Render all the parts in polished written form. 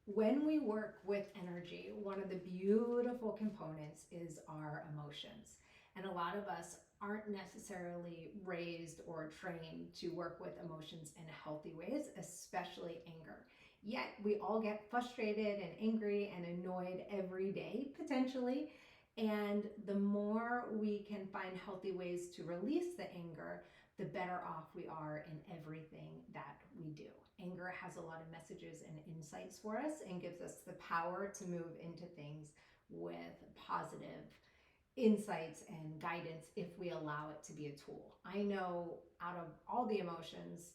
When we work with energy, one of the beautiful components is our emotions. And a lot of us aren't necessarily raised or trained to work with emotions in healthy ways, especially anger. Yet we all get frustrated and angry and annoyed every day, potentially. And the more we can find healthy ways to release the anger, the better off we are in everything that we do. Anger has a lot of messages and insights for us and gives us the power to move into things with positive insights and guidance if we allow it to be a tool. I know out of all the emotions,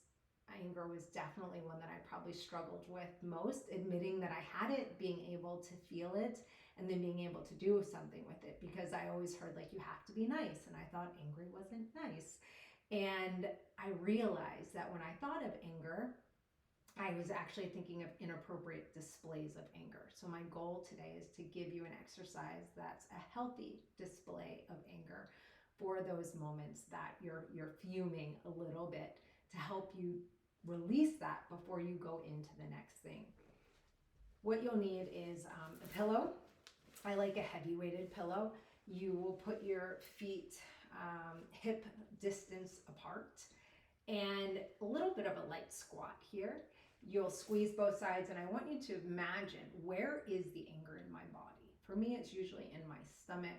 anger was definitely one that I probably struggled with most, admitting that I had it, being able to feel it, and then being able to do something with it, because I always heard like you have to be nice, and I thought angry wasn't nice. And I realized that when I thought of anger, I was actually thinking of inappropriate displays of anger. So my goal today is to give you an exercise that's a healthy display of anger for those moments that you're fuming a little bit, to help you release that before you go into the next thing. What you'll need is a pillow. I like a heavy weighted pillow. You will put your feet hip distance apart, and a little bit of a light squat here. You'll squeeze both sides, and I want you to imagine, where is the anger in my body? For me, it's usually in my stomach.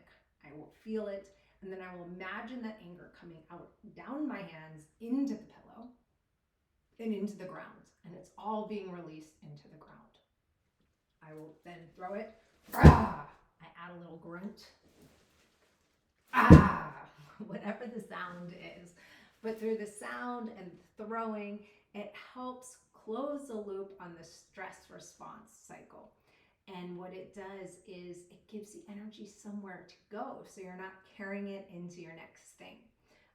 I will feel it, and then I will imagine that anger coming out down my hands into the pillow and into the ground, and it's all being released into the ground. I will then throw it. Ah! I add a little grunt. Ah! Whatever the sound is. But through the sound and throwing, it helps close the loop on the stress response cycle. And what it does is it gives the energy somewhere to go, so you're not carrying it into your next thing.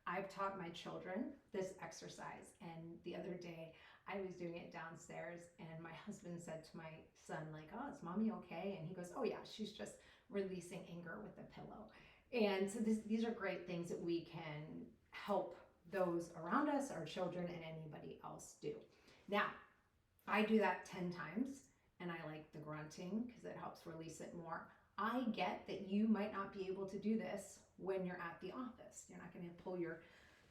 I've taught my children this exercise, and the other day I was doing it downstairs, and my husband said to my son, like, "Oh, is mommy okay?" And he goes, "Oh yeah, she's just releasing anger with a pillow." And so these are great things that we can help those around us, our children, and anybody else do. Now, I do that 10 times, and I like the grunting because it helps release it more. I get that you might not be able to do this when you're at the office. You're not going to pull your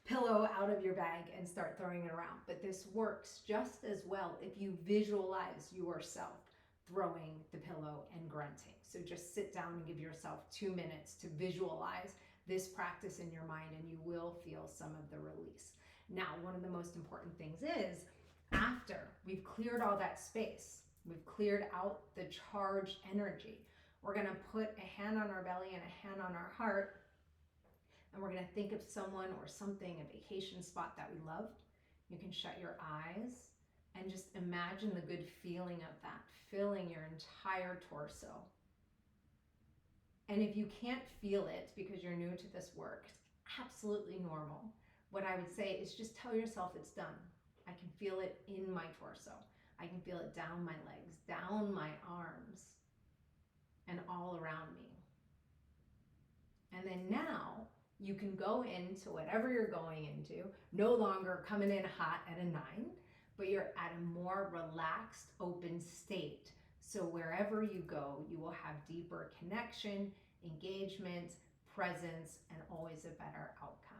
pillow out of your bag and start throwing it around. But this works just as well if you visualize yourself throwing the pillow and grunting. So just sit down and give yourself 2 minutes to visualize this practice in your mind, and you will feel some of the release. Now, one of the most important things is, after we've cleared all that space, we've cleared out the charged energy, we're going to put a hand on our belly and a hand on our heart, and we're going to think of someone or something, a vacation spot that we love. You can shut your eyes and just imagine the good feeling of that filling your entire torso. And if you can't feel it because you're new to this work, it's absolutely normal. What I would say is just tell yourself it's done. I can feel it in my torso. I can feel it down my legs, down my arms, and all around me. And then now you can go into whatever you're going into, no longer coming in hot at a 9, but you're at a more relaxed, open state. So wherever you go, you will have deeper connection, engagement, presence, and always a better outcome.